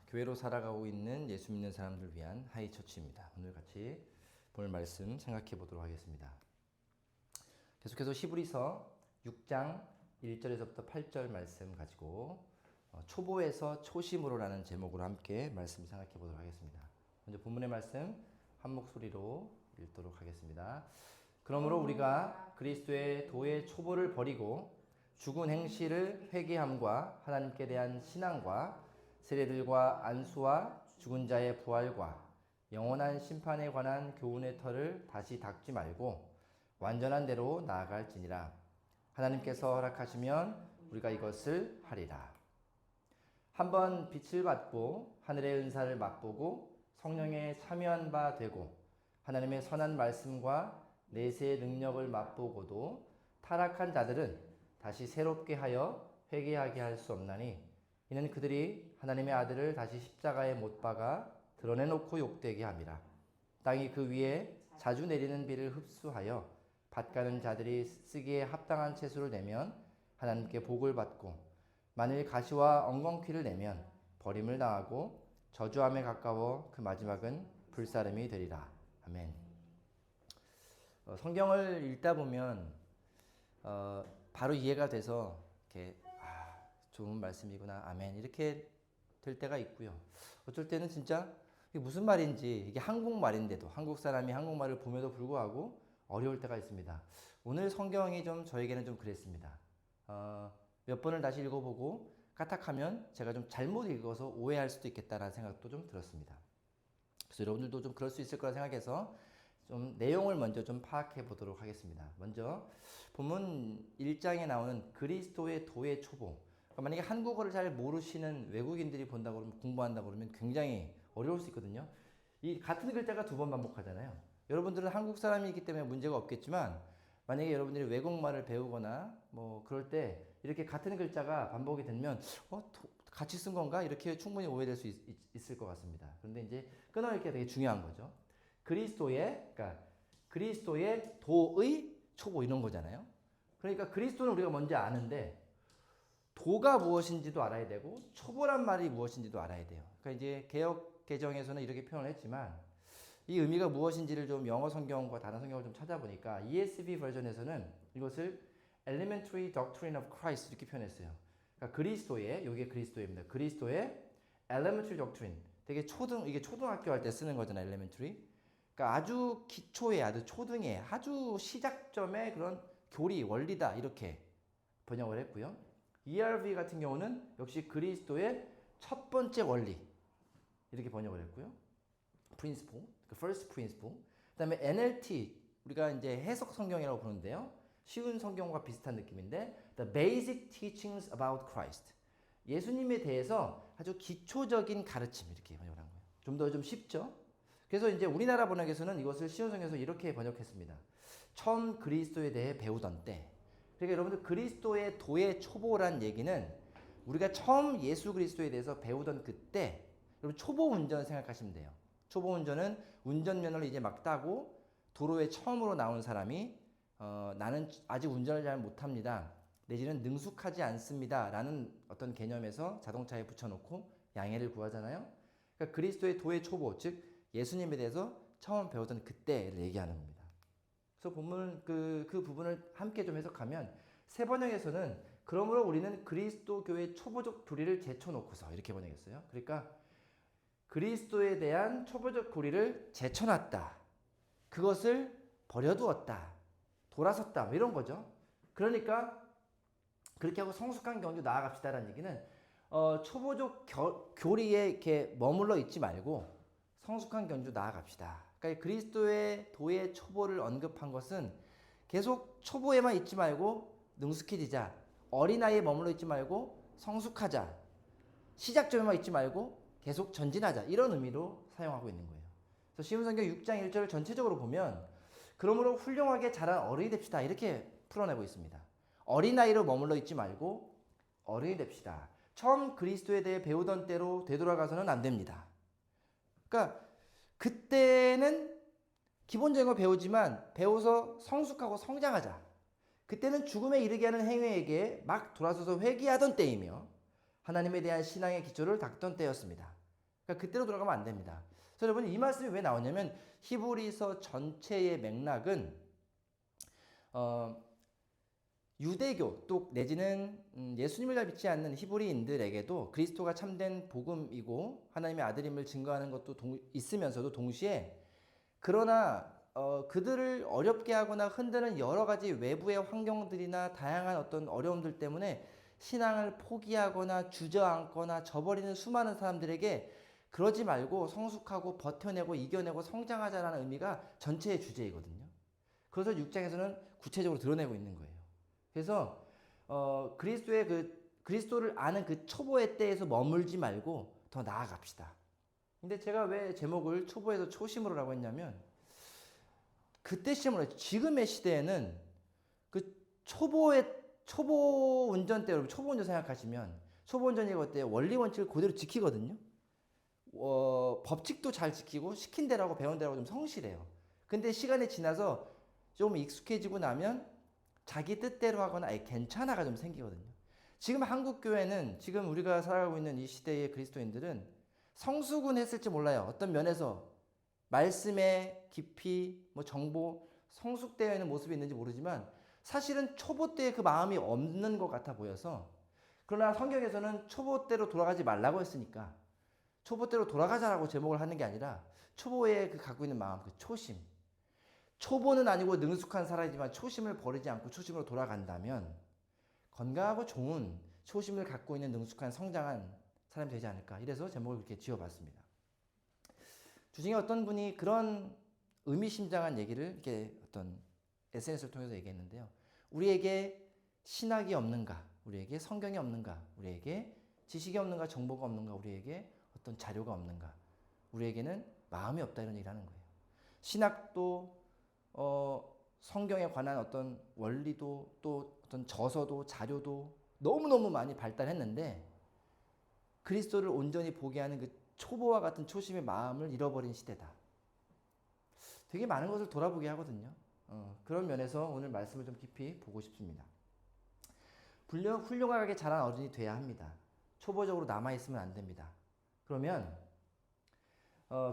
교회로 살아가고 있는 예수 믿는 사람들 위한 하이처치입니다. 오늘 같이 볼 말씀 생각해 보도록 하겠습니다. 계속해서 히브리서 6장 1절에서부터 8절 말씀 가지고 초보에서 초심으로라는 제목으로 함께 말씀 생각해 보도록 하겠습니다. 먼저 본문의 말씀 한 목소리로 읽도록 하겠습니다. 그러므로 우리가 그리스도의 도의 초보를 버리고 죽은 행실을 회개함과 하나님께 대한 신앙과 세례들과 안수와 죽은 자의 부활과 영원한 심판에 관한 교훈의 털을 다시 닦지 말고 완전한 대로 나아갈지니라. 하나님께서 허락하시면 우리가 이것을 하리라. 한번 빛을 받고 하늘의 은사를 맛보고 성령에 참여한 바 되고 하나님의 선한 말씀과 내세의 능력을 맛보고도 타락한 자들은 다시 새롭게 하여 회개하게 할 수 없나니 이는 그들이 하나님의 아들을 다시 십자가에 못 박아 드러내놓고 욕되게 함이라. 땅이 그 위에 자주 내리는 비를 흡수하여 밭가는 자들이 쓰기에 합당한 채소를 내면 하나님께 복을 받고 만일 가시와 엉겅퀴를 내면 버림을 당하고 저주함에 가까워 그 마지막은 불사름이 되리라. 아멘. 성경을 읽다 보면 바로 이해가 돼서 이렇게 좋은 말씀이구나, 아멘 이렇게 될 때가 있고요. 어쩔 때는 진짜 이게 무슨 말인지, 이게 한국말인데도 한국 사람이 한국말을 봄에도 불구하고 어려울 때가 있습니다. 오늘 성경이 좀 저에게는 좀 그랬습니다. 몇 번을 다시 읽어보고 까딱하면 제가 좀 잘못 읽어서 오해할 수도 있겠다라는 생각도 좀 들었습니다. 그래서 여러분들도 좀 그럴 수 있을 거라 생각해서 좀 내용을 먼저 좀 파악해 보도록 하겠습니다. 먼저 본문 1장에 나오는 그리스도의 도의 초보. 그러니까 만약에 한국어를 잘 모르시는 외국인들이 본다고 그러면, 공부한다고 그러면 굉장히 어려울 수 있거든요. 이 같은 글자가 두 번 반복하잖아요. 여러분들은 한국 사람이기 때문에 문제가 없겠지만 만약에 여러분들이 외국말을 배우거나 뭐 그럴 때 이렇게 같은 글자가 반복이 되면 같이 쓴 건가? 이렇게 충분히 오해될 수 있을 것 같습니다. 그런데 이제 끊어읽기가 되게 중요한 거죠. 그러니까 그리스도의 도의 초보 이런 거잖아요. 그러니까 그리스도는 우리가 먼저 아는데 도가 무엇인지도 알아야 되고 초보란 말이 무엇인지도 알아야 돼요. 그러니까 이제 개역 개정에서는 이렇게 표현을 했지만 이 의미가 무엇인지를 좀 영어 성경과 다른 성경을 좀 찾아보니까 ESV 버전에서는 이것을 Elementary Doctrine of Christ 이렇게 표현했어요. 그러니까 그리스도의, 이게 그리스도입니다. 그리스도의 Elementary Doctrine. 되게 이게 초등학교 할 때 쓰는 거잖아요. Elementary. 그러니까 아주 기초의, 아주 초등의, 아주 시작점의 그런 교리, 원리다 이렇게 번역을 했고요. ERV 같은 경우는 역시 그리스도의 첫 번째 원리 이렇게 번역을 했고요. Principle, 그 first principle. 그다음에 NLT 우리가 이제 해석 성경이라고 부르는데요. 쉬운 성경과 비슷한 느낌인데 The basic teachings about Christ. 예수님에 대해서 아주 기초적인 가르침 이렇게 번역을 한 거예요. 좀 더 좀 쉽죠? 그래서 이제 우리나라 번역에서는 이것을 쉬운 성경에서 이렇게 번역했습니다. 처음 그리스도에 대해 배우던 때. 그러니까 여러분들 그리스도의 도의 초보란 얘기는 우리가 처음 예수 그리스도에 대해서 배우던 그때 여러분 초보 운전 생각하시면 돼요. 초보 운전은 운전면허를 이제 막 따고 도로에 처음으로 나온 사람이 나는 아직 운전을 잘 못합니다. 내지는 능숙하지 않습니다. 라는 어떤 개념에서 자동차에 붙여놓고 양해를 구하잖아요. 그러니까 그리스도의 도의 초보, 즉 예수님에 대해서 처음 배우던 그때를 얘기하는 겁니다. 그래서 본문 그 부분을 함께 좀 해석하면 새 번역에서는 그러므로 우리는 그리스도 교회 초보적 교리를 제쳐놓고서 이렇게 번역했어요. 그러니까 그리스도에 대한 초보적 교리를 제쳐놨다. 그것을 버려두었다. 돌아섰다. 뭐 이런 거죠. 그러니까 그렇게 하고 성숙한 경주 나아갑시다라는 얘기는 초보적 교리에 이렇게 머물러 있지 말고 성숙한 경주 나아갑시다. 그러니까 그리스도의 도의 초보를 언급한 것은 계속 초보에만 있지 말고 능숙해지자. 어린아이에 머물러 있지 말고 성숙하자. 시작점에만 있지 말고 계속 전진하자. 이런 의미로 사용하고 있는 거예요. 그래서 시온성경 6장 1절을 전체적으로 보면 그러므로 훌륭하게 자란 어른이 됩시다. 이렇게 풀어내고 있습니다. 어린아이로 머물러 있지 말고 어른이 됩시다. 처음 그리스도에 대해 배우던 때로 되돌아가서는 안 됩니다. 그러니까 그때는 기본적인 거 배우지만 배워서 성숙하고 성장하자. 그때는 죽음에 이르게 하는 행위에게 막 돌아서서 회개하던 때이며 하나님에 대한 신앙의 기초를 닦던 때였습니다. 그러니까 그때로 돌아가면 안 됩니다. 그래서 여러분 이 말씀이 왜 나오냐면 히브리서 전체의 맥락은 유대교 또 내지는 예수님을 잘 믿지 않는 히브리인들에게도 그리스도가 참된 복음이고 하나님의 아들임을 증거하는 것도 있으면서도 동시에 그러나 그들을 어렵게 하거나 흔드는 여러 가지 외부의 환경들이나 다양한 어떤 어려움들 때문에 신앙을 포기하거나 주저앉거나 저버리는 수많은 사람들에게 그러지 말고 성숙하고 버텨내고 이겨내고 성장하자라는 의미가 전체의 주제이거든요. 그래서 6장에서는 구체적으로 드러내고 있는 거예요. 그래서 그리스도를 아는 그 초보의 때에서 머물지 말고 더 나아갑시다. 근데 제가 왜 제목을 초보에서 초심으로라고 했냐면 그때 시험으로 지금의 시대에는 그 초보 운전 때 여러분 초보 운전 생각하시면 초보 운전이 어때요? 원리 원칙을 그대로 지키거든요. 법칙도 잘 지키고 시킨 대로하고 배운 대로하고 좀 성실해요. 근데 시간이 지나서 좀 익숙해지고 나면 자기 뜻대로 하거나 괜찮아가 좀 생기거든요. 지금 한국 교회는 지금 우리가 살아가고 있는 이 시대의 그리스도인들은 성숙은 했을지 몰라요. 어떤 면에서 말씀의 깊이, 정보, 성숙되어 있는 모습이 있는지 모르지만 사실은 초보 때의 그 마음이 없는 것 같아 보여서 그러나 성경에서는 초보 때로 돌아가지 말라고 했으니까 초보 때로 돌아가자라고 제목을 하는 게 아니라 초보의 그 갖고 있는 마음, 그 초심. 초보는 아니고 능숙한 사람이지만 초심을 버리지 않고 초심으로 돌아간다면 건강하고 좋은 초심을 갖고 있는 능숙한 성장한 사람이 되지 않을까. 이래서 제목을 그렇게 지어봤습니다. 주중에 어떤 분이 그런 의미심장한 얘기를 이렇게 어떤 SNS를 통해서 얘기했는데요. 우리에게 신학이 없는가? 우리에게 성경이 없는가? 우리에게 지식이 없는가? 정보가 없는가? 우리에게 어떤 자료가 없는가? 우리에게는 마음이 없다 이런 얘기를 하는 거예요. 신학도 성경에 관한 어떤 원리도 또 어떤 저서도 자료도 너무너무 많이 발달했는데 그리스도를 온전히 보게 하는 그 초보와 같은 초심의 마음을 잃어버린 시대다. 되게 많은 것을 돌아보게 하거든요. 그런 면에서 오늘 말씀을 좀 깊이 보고 싶습니다. 훌륭하게 자란 어른이 돼야 합니다. 초보적으로 남아있으면 안 됩니다. 그러면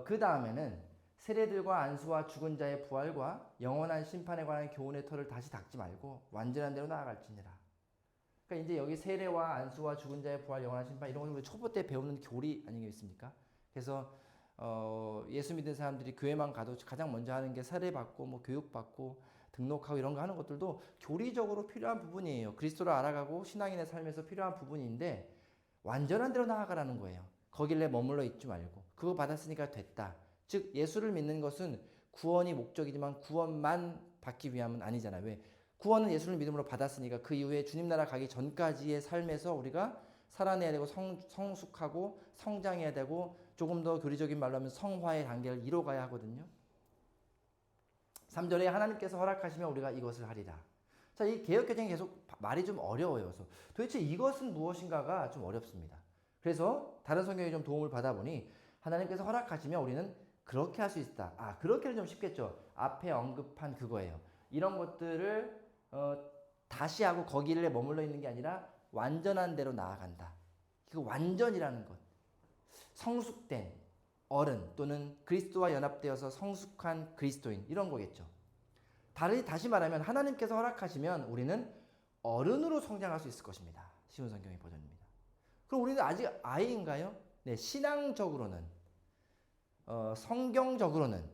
그 다음에는 세례들과 안수와 죽은 자의 부활과 영원한 심판에 관한 교훈의 털을 다시 닦지 말고 완전한 대로 나아갈지니라. 그러니까 이제 여기 세례와 안수와 죽은 자의 부활, 영원한 심판 이런 건 우리 초보 때 배우는 교리 아니겠습니까? 그래서 예수 믿는 사람들이 교회만 가도 가장 먼저 하는 게 세례받고 교육받고 등록하고 이런 거 하는 것들도 교리적으로 필요한 부분이에요. 그리스도를 알아가고 신앙인의 삶에서 필요한 부분인데 완전한 대로 나아가라는 거예요. 거길래 머물러 있지 말고 그거 받았으니까 됐다. 즉 예수를 믿는 것은 구원이 목적이지만 구원만 받기 위함은 아니잖아요. 왜? 구원은 예수를 믿음으로 받았으니까 그 이후에 주님 나라 가기 전까지의 삶에서 우리가 살아내야 되고 성숙하고 성장해야 되고 조금 더 교리적인 말로 하면 성화의 단계를 이뤄가야 하거든요. 3절에 하나님께서 허락하시면 우리가 이것을 하리라. 자, 이 개역개정이 계속 말이 좀 어려워요. 그래서 도대체 이것은 무엇인가가 좀 어렵습니다. 그래서 다른 성경에 좀 도움을 받아보니 하나님께서 허락하시면 우리는 그렇게 할 수 있다. 그렇게는 좀 쉽겠죠. 앞에 언급한 그거예요. 이런 것들을 다시 하고 거기를 머물러 있는 게 아니라 완전한 대로 나아간다. 그 완전이라는 것. 성숙된 어른 또는 그리스도와 연합되어서 성숙한 그리스도인 이런 거겠죠. 다시 말하면 하나님께서 허락하시면 우리는 어른으로 성장할 수 있을 것입니다. 쉬운 성경의 버전입니다. 그럼 우리는 아직 아이인가요? 네, 신앙적으로는 성경적으로는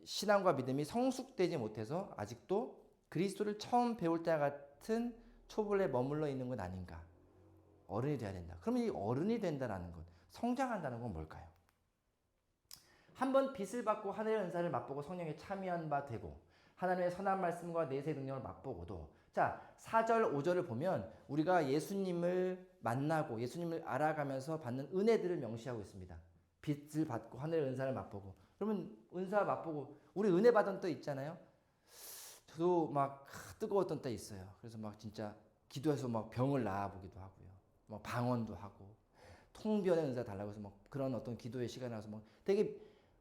신앙과 믿음이 성숙되지 못해서 아직도 그리스도를 처음 배울 때와 같은 초벌에 머물러 있는 건 아닌가. 어른이 돼야 된다. 그러면 이 어른이 된다는 것, 성장한다는 건 뭘까요? 한번 빛을 받고 하늘의 은사를 맛보고 성령에 참여한 바 되고 하나님의 선한 말씀과 내세 능력을 맛보고도 자 4절 5절을 보면 우리가 예수님을 만나고 예수님을 알아가면서 받는 은혜들을 명시하고 있습니다. 빛을 받고 하늘의 은사를 맛보고 그러면 은사 맛보고 우리 은혜 받은 때 있잖아요. 저도 막 뜨거웠던 때 있어요. 그래서 막 진짜 기도해서 막 병을 나아보기도 하고요. 막 방언도 하고 통변의 은사 달라고 해서 막 그런 어떤 기도의 시간에 와서 막 되게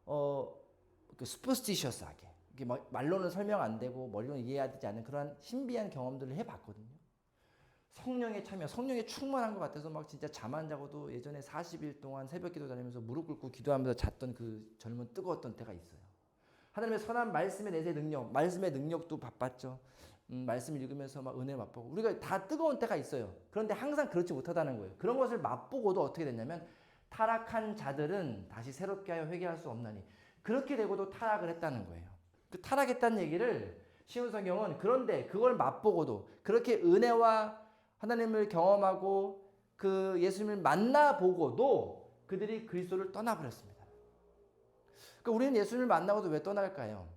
그 슈퍼스티셔스하게 이게 말로는 설명 안 되고 머리로는 이해하지 않는 그런 신비한 경험들을 해봤거든요. 성령에 참여, 성령에 충만한 것 같아서 막 진짜 잠 안 자고도 예전에 40일 동안 새벽기도 다니면서 무릎 꿇고 기도하면서 잤던 그 젊은 뜨거웠던 때가 있어요. 하나님의 선한 말씀의 내세 능력, 말씀의 능력도 바빴죠. 말씀 읽으면서 막 은혜 맛보고 우리가 다 뜨거운 때가 있어요. 그런데 항상 그렇지 못하다는 거예요. 그런 것을 맛보고도 어떻게 됐냐면 타락한 자들은 다시 새롭게 하여 회개할 수 없나니 그렇게 되고도 타락을 했다는 거예요. 그 타락했다는 얘기를 쉬운 성경은 그런데 그걸 맛보고도 그렇게 은혜와 하나님을 경험하고 그 예수님을 만나보고도 그들이 그리스도를 떠나버렸습니다. 그러니까 우리는 예수님을 만나고도 왜 떠날까요?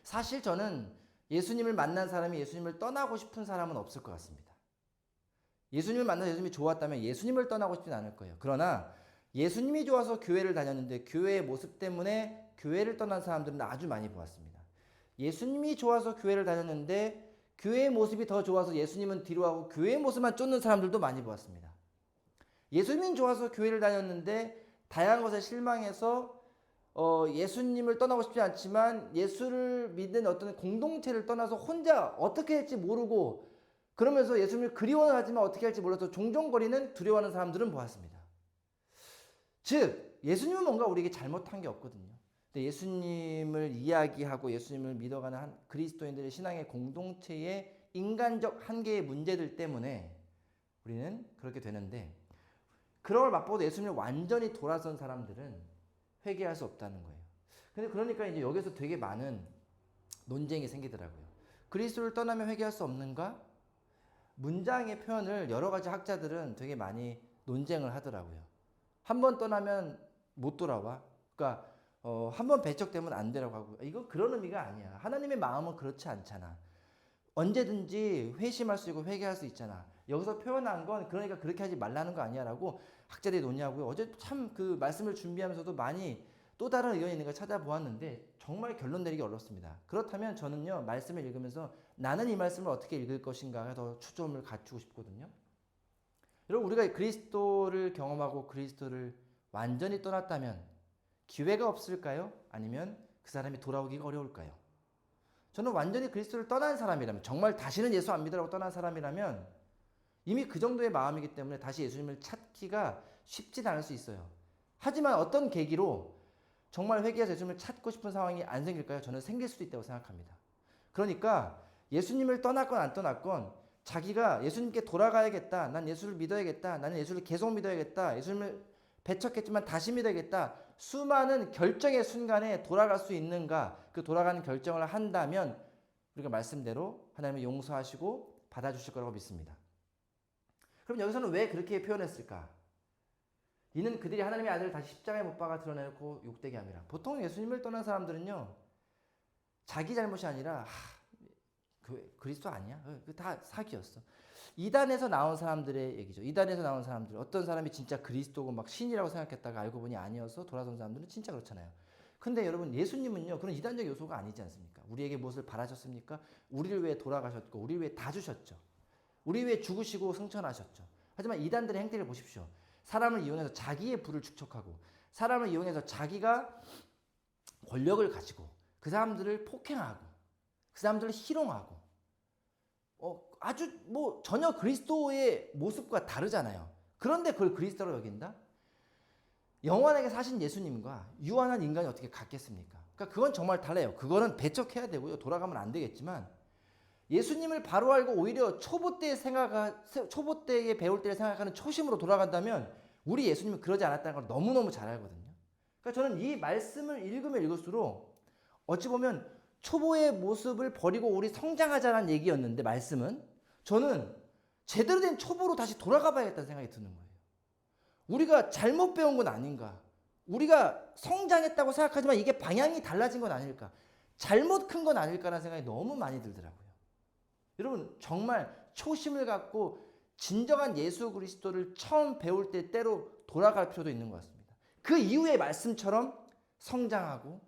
사실 저는 예수님을 만난 사람이 예수님을 떠나고 싶은 사람은 없을 것 같습니다. 예수님을 만나서 예수님이 좋았다면 예수님을 떠나고 싶진 않을 거예요. 그러나 예수님이 좋아서 교회를 다녔는데 교회의 모습 때문에 교회를 떠난 사람들은 아주 많이 보았습니다. 예수님이 좋아서 교회를 다녔는데 교회의 모습이 더 좋아서 예수님은 뒤로 하고 교회의 모습만 쫓는 사람들도 많이 보았습니다. 예수님이 좋아서 교회를 다녔는데 다양한 것에 실망해서 예수님을 떠나고 싶지 않지만 예수를 믿는 어떤 공동체를 떠나서 혼자 어떻게 할지 모르고 그러면서 예수님을 그리워는 하지만 어떻게 할지 몰라서 종종거리는 두려워하는 사람들은 보았습니다. 즉 예수님은 뭔가 우리에게 잘못한 게 없거든요. 근데 예수님을 이야기하고 예수님을 믿어가는 한 그리스도인들의 신앙의 공동체의 인간적 한계의 문제들 때문에 우리는 그렇게 되는데 그런 걸 맛보고 예수님을 완전히 돌아선 사람들은 회개할 수 없다는 거예요. 근데 그러니까 이제 여기서 되게 많은 논쟁이 생기더라고요. 그리스도를 떠나면 회개할 수 없는가? 문장의 표현을 여러 가지 학자들은 되게 많이 논쟁을 하더라고요. 한 번 떠나면 못 돌아와. 그러니까 한 번 배척되면 안 되라고 하고 이거 그런 의미가 아니야. 하나님의 마음은 그렇지 않잖아. 언제든지 회심할 수 있고 회개할 수 있잖아. 여기서 표현한 건 그러니까 그렇게 하지 말라는 거 아니야라고 학자들이 논의하고요. 어제 참 그 말씀을 준비하면서도 많이 또 다른 의견이 있는 걸 찾아보았는데 정말 결론 내리기 어렵습니다. 그렇다면 저는요 말씀을 읽으면서 나는 이 말씀을 어떻게 읽을 것인가에 더 초점을 갖추고 싶거든요. 여러분 우리가 그리스도를 경험하고 그리스도를 완전히 떠났다면 기회가 없을까요? 아니면 그 사람이 돌아오기가 어려울까요? 저는 완전히 그리스도를 떠난 사람이라면 정말 다시는 예수 안 믿으라고 떠난 사람이라면 이미 그 정도의 마음이기 때문에 다시 예수님을 찾기가 쉽진 않을 수 있어요. 하지만 어떤 계기로 정말 회개해서 예수님을 찾고 싶은 상황이 안 생길까요? 저는 생길 수도 있다고 생각합니다. 그러니까 예수님을 떠났건 안 떠났건 자기가 예수님께 돌아가야겠다. 난 예수를 믿어야겠다. 나는 예수를 계속 믿어야겠다. 예수님을 배척했지만 다시 믿어야겠다. 수많은 결정의 순간에 돌아갈 수 있는가? 그 돌아가는 결정을 한다면 우리가 말씀대로 하나님을 용서하시고 받아주실 거라고 믿습니다. 그럼 여기서는 왜 그렇게 표현했을까? 이는 그들이 하나님의 아들을 다시 십자가에 못 박아 드러내고 욕되게 함이라. 보통 예수님을 떠난 사람들은요. 자기 잘못이 아니라 그리스도 아니야? 그 다 사기였어. 이단에서 나온 사람들의 얘기죠. 이단에서 나온 사람들. 어떤 사람이 진짜 그리스도고 막 신이라고 생각했다가 알고 보니 아니어서 돌아선 사람들은 진짜 그렇잖아요. 근데 여러분 예수님은요. 그런 이단적 요소가 아니지 않습니까? 우리에게 무엇을 바라셨습니까? 우리를 위해 돌아가셨고 우리를 위해 다 주셨죠. 우리 위해 죽으시고 승천하셨죠. 하지만 이단들의 행태를 보십시오. 사람을 이용해서 자기의 부를 축적하고 사람을 이용해서 자기가 권력을 가지고 그 사람들을 폭행하고 그 사람들을 희롱하고 아주 뭐 전혀 그리스도의 모습과 다르잖아요. 그런데 그걸 그리스도로 여긴다? 영원하게 사신 예수님과 유한한 인간이 어떻게 같겠습니까? 그러니까 그건 정말 달라요. 그거는 배척해야 되고요. 돌아가면 안 되겠지만 예수님을 바로 알고 오히려 초보 때에 배울 때를 생각하는 초심으로 돌아간다면 우리 예수님은 그러지 않았다는 걸 너무너무 잘 알거든요. 그러니까 저는 이 말씀을 읽으면 읽을수록 어찌 보면 초보의 모습을 버리고 우리 성장하자는 얘기였는데 말씀은 저는 제대로 된 초보로 다시 돌아가 봐야겠다는 생각이 드는 거예요. 우리가 잘못 배운 건 아닌가? 우리가 성장했다고 생각하지만 이게 방향이 달라진 건 아닐까? 잘못 큰 건 아닐까라는 생각이 너무 많이 들더라고요. 여러분 정말 초심을 갖고 진정한 예수 그리스도를 처음 배울 때로 돌아갈 필요도 있는 것 같습니다. 그 이후의 말씀처럼 성장하고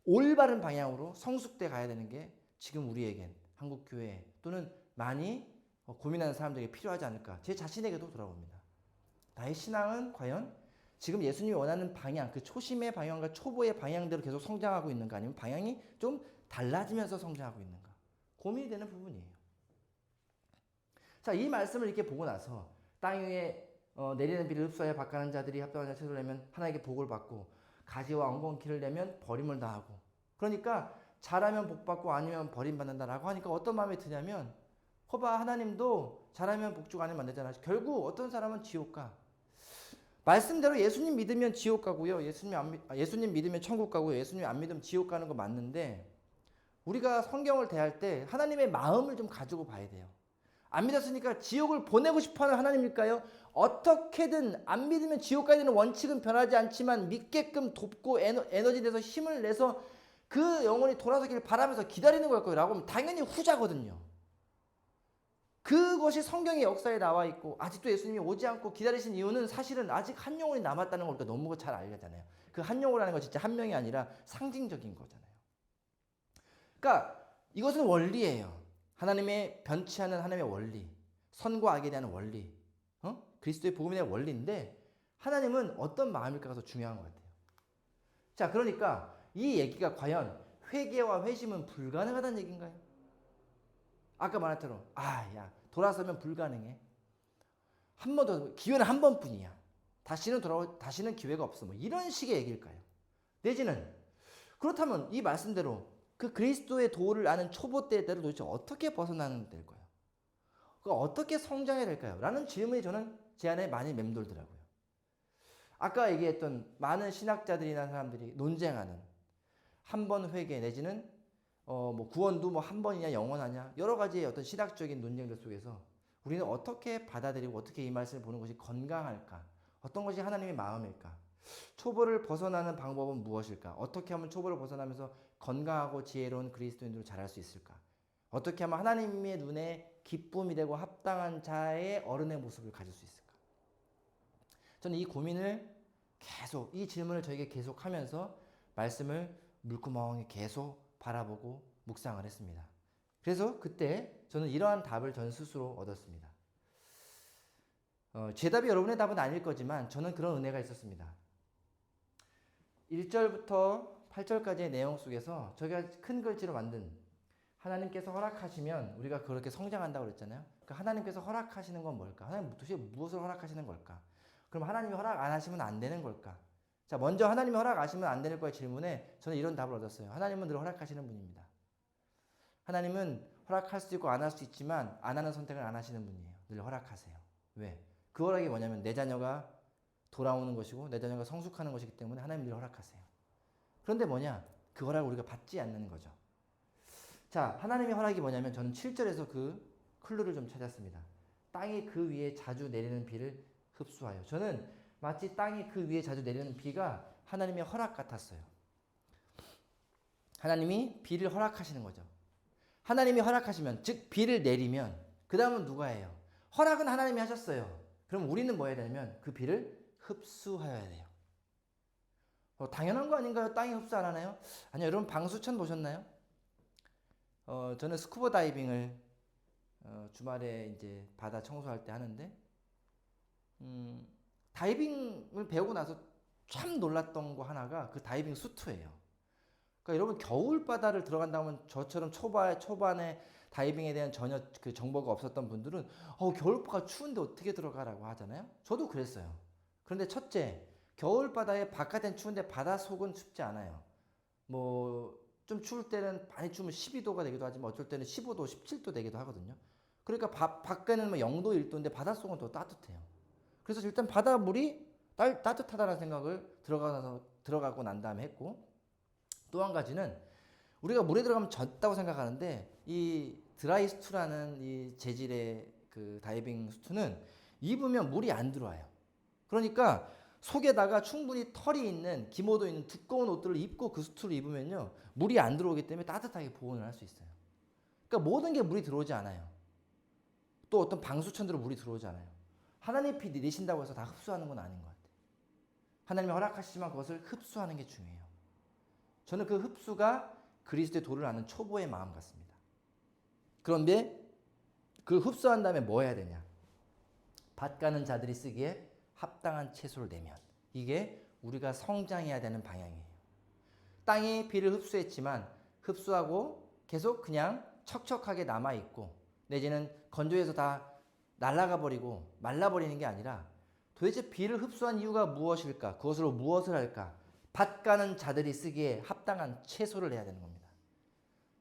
올바른 방향으로 성숙돼 가야 되는 게 지금 우리에겐 한국교회 또는 많이 고민하는 사람들에게 필요하지 않을까. 제 자신에게도 돌아옵니다. 나의 신앙은 과연 지금 예수님이 원하는 방향, 그 초심의 방향과 초보의 방향대로 계속 성장하고 있는가 아니면 방향이 좀 달라지면서 성장하고 있는가. 고민이 되는 부분이에요. 자, 이 말씀을 이렇게 보고 나서 땅 위에 내리는 비를 흡수하여 밭가는 자들이 합당한 채소를 내면 하나님께 복을 받고 가지와 엉겅퀴를 내면 버림을 당하고. 그러니까 잘하면 복 받고 아니면 버림받는다라고 하니까 어떤 마음이 드냐면 거봐, 하나님도 잘하면 복주고 아니면 안 되잖아. 결국 어떤 사람은 지옥 가. 말씀대로 예수님 믿으면 지옥 가고요. 예수님 믿으면 천국 가고요. 예수님 안 믿으면 지옥 가는 거 맞는데 우리가 성경을 대할 때 하나님의 마음을 좀 가지고 봐야 돼요. 안 믿었으니까 지옥을 보내고 싶어하는 하나님일까요? 어떻게든 안 믿으면 지옥 가야 되는 원칙은 변하지 않지만 믿게끔 돕고 에너지 내서 힘을 내서 그 영혼이 돌아서기를 바라면서 기다리는 걸 거예요. 라고 하면 당연히 후자거든요. 그것이 성경의 역사에 나와 있고 아직도 예수님이 오지 않고 기다리신 이유는 사실은 아직 한 영혼이 남았다는 걸 너무 잘 알잖아요. 그 한 영혼이라는 건 진짜 한 명이 아니라 상징적인 거잖아요. 그러니까 이것은 원리예요. 하나님의 변치 않는 하나님의 원리, 선과 악에 대한 원리, 그리스도의 복음에 대한 원리인데 하나님은 어떤 마음일까가 더 중요한 것 같아요. 자, 그러니까 이 얘기가 과연 회개와 회심은 불가능하다는 얘기인가요? 아까 말했던 야, 돌아서면 불가능해. 한 번 더, 기회는 한 번뿐이야. 다시는 기회가 없어. 뭐 이런 식의 얘기일까요? 내지는 그렇다면 이 말씀대로 그 그리스도의 도를 아는 초보 때대로 도대체 어떻게 벗어나는 될까요? 어떻게 성장해야 될까요? 라는 질문이 저는 제 안에 많이 맴돌더라고요. 아까 얘기했던 많은 신학자들이나 사람들이 논쟁하는 한 번 회개 내지는 뭐 구원도 뭐 한 번이냐 영원하냐 여러 가지의 어떤 신학적인 논쟁들 속에서 우리는 어떻게 받아들이고 어떻게 이 말씀을 보는 것이 건강할까? 어떤 것이 하나님의 마음일까? 초보를 벗어나는 방법은 무엇일까? 어떻게 하면 초보를 벗어나면서 건강하고 지혜로운 그리스도인으로 자랄 수 있을까? 어떻게 하면 하나님의 눈에 기쁨이 되고 합당한 자의 어른의 모습을 가질 수 있을까? 저는 이 고민을 계속, 이 질문을 저에게 계속 하면서 말씀을 물구멍이 계속 바라보고 묵상을 했습니다. 그래서 그때 저는 이러한 답을 전 스스로 얻었습니다. 제 답이 여러분의 답은 아닐 거지만 저는 그런 은혜가 있었습니다. 1절부터 8절까지의 내용 속에서 저희가 큰 글씨로 만든 하나님께서 허락하시면 우리가 그렇게 성장한다고 그랬잖아요. 그러니까 하나님께서 허락하시는 건 뭘까? 하나님 도대체 무엇을 허락하시는 걸까? 그럼 하나님이 허락 안 하시면 안 되는 걸까? 자, 먼저 하나님이 허락하시면 안 되는 거의 질문에 저는 이런 답을 얻었어요. 하나님은 늘 허락하시는 분입니다. 하나님은 허락할 수 있고 안 할 수 있지만 안 하는 선택을 안 하시는 분이에요. 늘 허락하세요. 왜? 그 허락이 뭐냐면 내 자녀가 돌아오는 것이고 내 자녀가 성숙하는 것이기 때문에 하나님 늘 허락하세요. 그런데 뭐냐? 그 허락을 우리가 받지 않는 거죠. 자, 하나님의 허락이 뭐냐면 저는 7절에서 그 클루를 좀 찾았습니다. 땅이 그 위에 자주 내리는 비를 흡수하여. 저는 마치 땅이 그 위에 자주 내리는 비가 하나님의 허락 같았어요. 하나님이 비를 허락하시는 거죠. 하나님이 허락하시면, 즉 비를 내리면 그 다음은 누가 해요? 허락은 하나님이 하셨어요. 그럼 우리는 뭐 해야 되냐면 그 비를 흡수하여야 돼요. 당연한 거 아닌가요? 땅이 흡수 안 하나요? 아니요. 여러분 방수천 보셨나요? 저는 스쿠버 다이빙을 주말에 이제 바다 청소할 때 하는데 다이빙을 배우고 나서 참 놀랐던 거 하나가 그 다이빙 수트예요. 그러니까 여러분 겨울 바다를 들어간다면 저처럼 초반에 다이빙에 대한 전혀 그 정보가 없었던 분들은 겨울바다 추운데 어떻게 들어가라고 하잖아요. 저도 그랬어요. 그런데 첫째, 겨울 바다에 바깥엔 추운데 바다 속은 춥지 않아요. 뭐 좀 추울 때는 많이 추우면 12도가 되기도 하지만 어쩔 때는 15도, 17도 되기도 하거든요. 그러니까 밖에는 뭐 0도, 1도인데 바닷속은 더 따뜻해요. 그래서 일단 바닷물이 따뜻하다는 생각을 들어가고 난 다음에 했고, 또 한 가지는 우리가 물에 들어가면 젖다고 생각하는데 이 드라이 수트라는 이 재질의 그 다이빙 수트는 입으면 물이 안 들어와요. 그러니까 속에다가 충분히 털이 있는 기모도 있는 두꺼운 옷들을 입고 그 수트를 입으면요 물이 안 들어오기 때문에 따뜻하게 보온을 할 수 있어요. 그러니까 모든 게 물이 들어오지 않아요. 또 어떤 방수천대로 물이 들어오지 않아요. 하나님 피 내리신다고 해서 다 흡수하는 건 아닌 것 같아요. 하나님이 허락하시지만 그것을 흡수하는 게 중요해요. 저는 그 흡수가 그리스도의 도를 아는 초보의 마음 같습니다. 그런데 그 흡수한 다음에 뭐 해야 되냐? 밭 가는 자들이 쓰기에 합당한 채소를 내면, 이게 우리가 성장해야 되는 방향이에요. 땅이 비를 흡수했지만 흡수하고 계속 그냥 척척하게 남아있고 내지는 건조해서 다 날아가 버리고 말라버리는 게 아니라 도대체 비를 흡수한 이유가 무엇일까? 그것으로 무엇을 할까? 밭 가는 자들이 쓰기에 합당한 채소를 내야 되는 겁니다.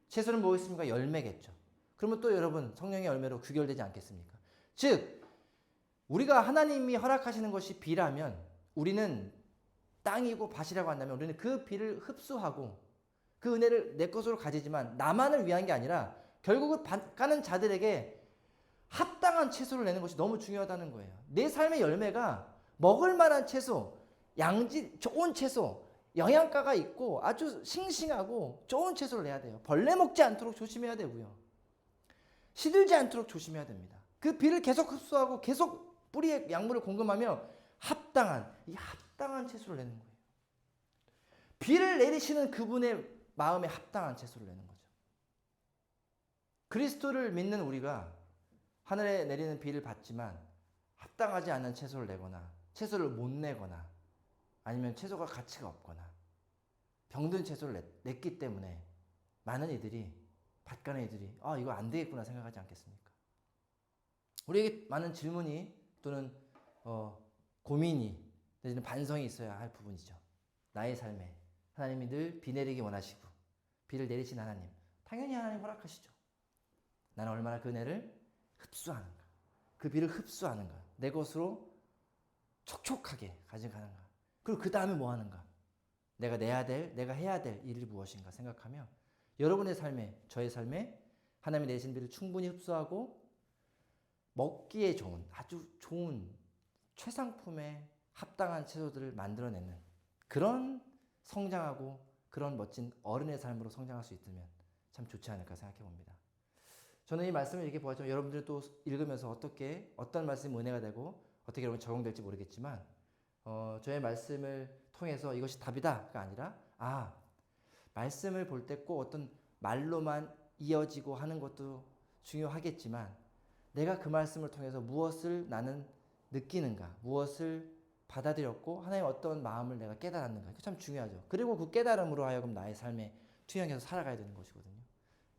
채소는 뭐겠습니까? 열매겠죠. 그러면 또 여러분 성령의 열매로 귀결되지 않겠습니까? 즉 우리가 하나님이 허락하시는 것이 비라면 우리는 땅이고 밭이라고 한다면 우리는 그 비를 흡수하고 그 은혜를 내 것으로 가지지만 나만을 위한 게 아니라 결국은 밭 가는 자들에게 합당한 채소를 내는 것이 너무 중요하다는 거예요. 내 삶의 열매가 먹을 만한 채소, 양질 좋은 채소, 영양가가 있고 아주 싱싱하고 좋은 채소를 내야 돼요. 벌레 먹지 않도록 조심해야 되고요. 시들지 않도록 조심해야 됩니다. 그 비를 계속 흡수하고 계속 뿌리에 약물을 공급하며 합당한 채소를 내는 거예요. 비를 내리시는 그분의 마음에 합당한 채소를 내는 거죠. 그리스도를 믿는 우리가 하늘에 내리는 비를 받지만 합당하지 않은 채소를 내거나 채소를 못 내거나 아니면 채소가 가치가 없거나 병든 채소를 냈기 때문에 많은 이들이 밭가는 이들이 이거 안 되겠구나 생각하지 않겠습니까? 우리에게 많은 질문이 또는 고민이 내지는 반성이 있어야 할 부분이죠. 나의 삶에 하나님이 늘 비 내리기 원하시고 비를 내리신 하나님 당연히 하나님 허락하시죠. 나는 얼마나 그 은혜를 흡수하는가, 그 비를 흡수하는가, 내 것으로 촉촉하게 가져가는가, 그리고 그 다음에 뭐 하는가, 내가 내야 될, 내가 해야 될 일이 무엇인가 생각하며 여러분의 삶에, 저의 삶에 하나님이 내신 비를 충분히 흡수하고 먹기에 좋은, 아주 좋은 최상품의 합당한 채소들을 만들어내는 그런 성장하고 그런 멋진 어른의 삶으로 성장할 수 있다면 참 좋지 않을까 생각해 봅니다. 저는 이 말씀을 이렇게 보았지만 여러분들이 또 읽으면서 어떤 말씀이 은혜가 되고 어떻게 여러분 적용될지 모르겠지만 저의 말씀을 통해서 이것이 답이다가 아니라 말씀을 볼 때 꼭 어떤 말로만 이어지고 하는 것도 중요하겠지만 내가 그 말씀을 통해서 무엇을 나는 느끼는가, 무엇을 받아들였고 하나님의 어떤 마음을 내가 깨달았는가, 이거 참 중요하죠. 그리고 그 깨달음으로 하여금 나의 삶에 투영해서 살아가야 되는 것이거든요.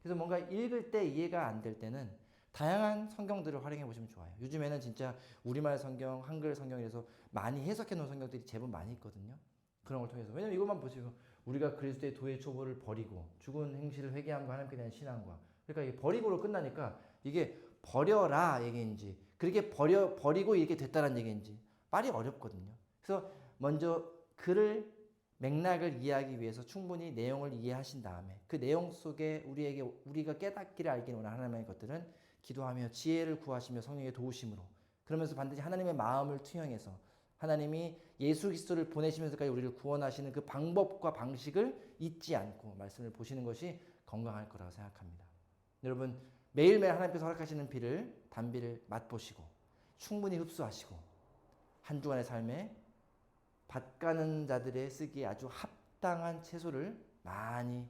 그래서 뭔가 읽을 때 이해가 안 될 때는 다양한 성경들을 활용해 보시면 좋아요. 요즘에는 진짜 우리말 성경, 한글 성경에서 많이 해석해 놓은 성경들이 제법 많이 있거든요. 그런 걸 통해서. 왜냐면 이것만 보시고 우리가 그리스도의 도의 초보를 버리고 죽은 행실을 회개함과 하나님께 대한 신앙과 그러니까 이게 버리고로 끝나니까 이게 버려라 얘기인지 그렇게 버리고 이렇게 됐다는 얘기인지 말이 어렵거든요. 그래서 먼저 글을 맥락을 이해하기 위해서 충분히 내용을 이해하신 다음에 그 내용 속에 우리가 깨닫기를 알기를 원하는 하나님의 것들은 기도하며 지혜를 구하시며 성령의 도우심으로 그러면서 반드시 하나님의 마음을 투영해서 하나님이 예수 그리스도를 보내시면서까지 우리를 구원하시는 그 방법과 방식을 잊지 않고 말씀을 보시는 것이 건강할 거라고 생각합니다. 여러분 매일매일 하나님께서 허락하시는 단비를 맛보시고 충분히 흡수하시고 한 주간의 삶에 밭 가는 자들의 쓰기에 아주 합당한 채소를 많이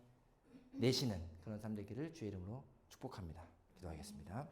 내시는 그런 삶 되기를 주의 이름으로 축복합니다. 기도하겠습니다.